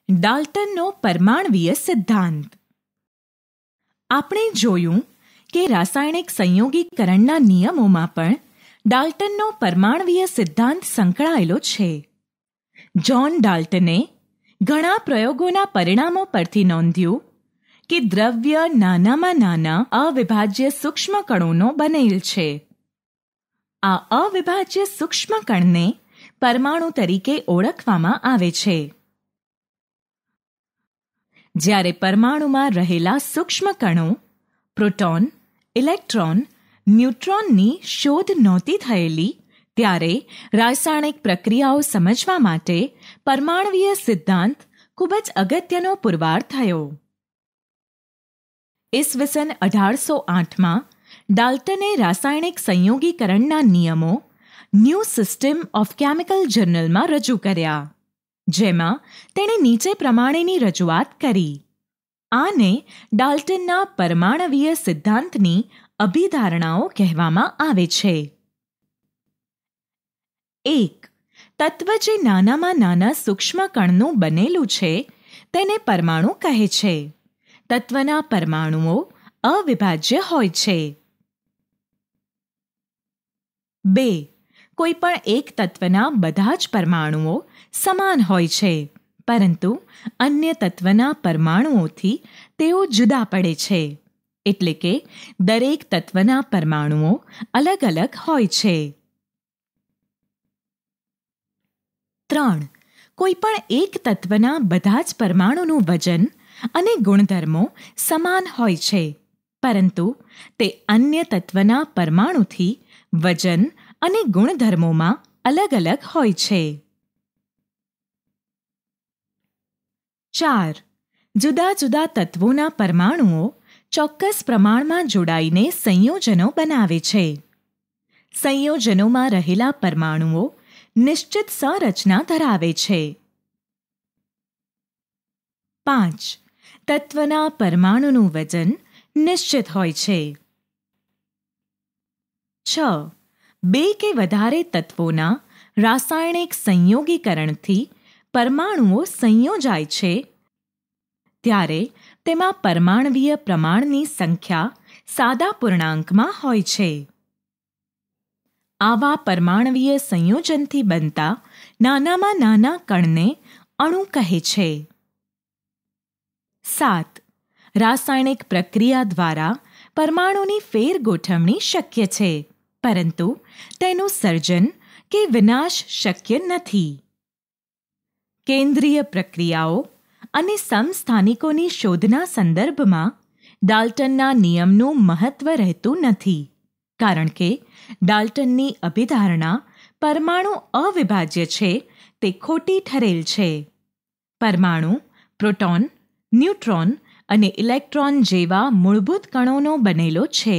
ડાલ્ટનનો પરમાણવીય સિદ્ધાંત. આપણે જોયું કે રાસાયણિક સંયોગીકરણના નિયમોમાં પણ ડાલ્ટનનો પરમાણવીય સિદ્ધાંત સંકળાયેલો છે. જ્હોન ડાલ્ટને ઘણા પ્રયોગોના પરિણામો પરથી નોંધ્યું કે દ્રવ્ય નાનામાં નાના અવિભાજ્ય સૂક્ષ્મ કણોનો બનેલ છે. આ અવિભાજ્ય સૂક્ષ્મ કણને પરમાણુ તરીકે ઓળખવામાં આવે છે. જ્યારે પરમાણુમાં રહેલા સૂક્ષ્મ કણો પ્રોટોન, ઇલેક્ટ્રોન, ન્યુટ્રોનની શોધ નહોતી થયેલી, ત્યારે રાસાયણિક પ્રક્રિયાઓ સમજવા માટે પરમાણવીય સિદ્ધાંત ખૂબ જ અગત્યનો પુરવાર થયો. ઈસવીસન 1808માં ડાલ્ટને રાસાયણિક સંયોગીકરણના નિયમો ન્યૂ સિસ્ટમ ઓફ કેમિકલ જર્નલમાં રજૂ કર્યા, જેમાં તેણે નીચે પ્રમાણેની રજૂઆત કરી. આને ડાલ્ટનના પરમાણવીય સિદ્ધાંતની અભિધારણાઓ કહેવામાં આવે છે. 1. તત્વ જે નાનામાં નાના સૂક્ષ્મ કણનું બનેલું છે તેને પરમાણુ કહે છે. તત્વના પરમાણુઓ અવિભાજ્ય હોય છે. 2. કોઈ પણ એક તત્વના બધા જ પરમાણુઓ સમાન હોય છે, પરંતુ અન્ય તત્વના પરમાણુઓથી તેઓ જુદા પડે છે, એટલે કે દરેક તત્વના પરમાણુઓ અલગ અલગ હોય છે. 3. કોઈ પણ એક તત્વના બધા જ પરમાણુનું વજન અને ગુણધર્મો સમાન હોય છે, પરંતુ તે અન્ય તત્વના પરમાણુથી વજન અને ગુણધર્મોમાં અલગ અલગ હોય છે. 4. જુદા જુદા તત્વોના પરમાણુઓ ચોક્કસ પ્રમાણમાં જોડાઈને સંયોજનો બનાવે છે. સંયોજનોમાં રહેલા પરમાણુઓ નિશ્ચિત સંરચના ધરાવે છે. 5. તત્વના પરમાણુનું વજન નિશ્ચિત હોય છે. 6. બે કે વધારે તત્વોના રાસાયણિક સંયોગીકરણથી પરમાણુઓ સંયોજાય છે, ત્યારે તેમાં પરમાણવીય પ્રમાણની સંખ્યા સાદા પૂર્ણાંકમાં હોય છે. આવા પરમાણવીય સંયોજનથી બનતા નાનામાં નાના કણને અણુ કહે છે. 7. રાસાયણિક પ્રક્રિયા દ્વારા પરમાણુની ફેરગોઠવણી શક્ય છે, પરંતુ તેનું સર્જન કે વિનાશ શક્ય નથી. કેન્દ્રીય પ્રક્રિયાઓ અને સમસ્થાનિકોની શોધના સંદર્ભમાં ડાલ્ટનના નિયમનું મહત્વ રહેતું નથી, કારણ કે ડાલ્ટનની અભિધારણા પરમાણુ અવિભાજ્ય છે તે ખોટી ઠરેલ છે. પરમાણુ પ્રોટોન, ન્યુટ્રોન અને ઇલેક્ટ્રોન જેવા મૂળભૂત કણોનો બનેલો છે.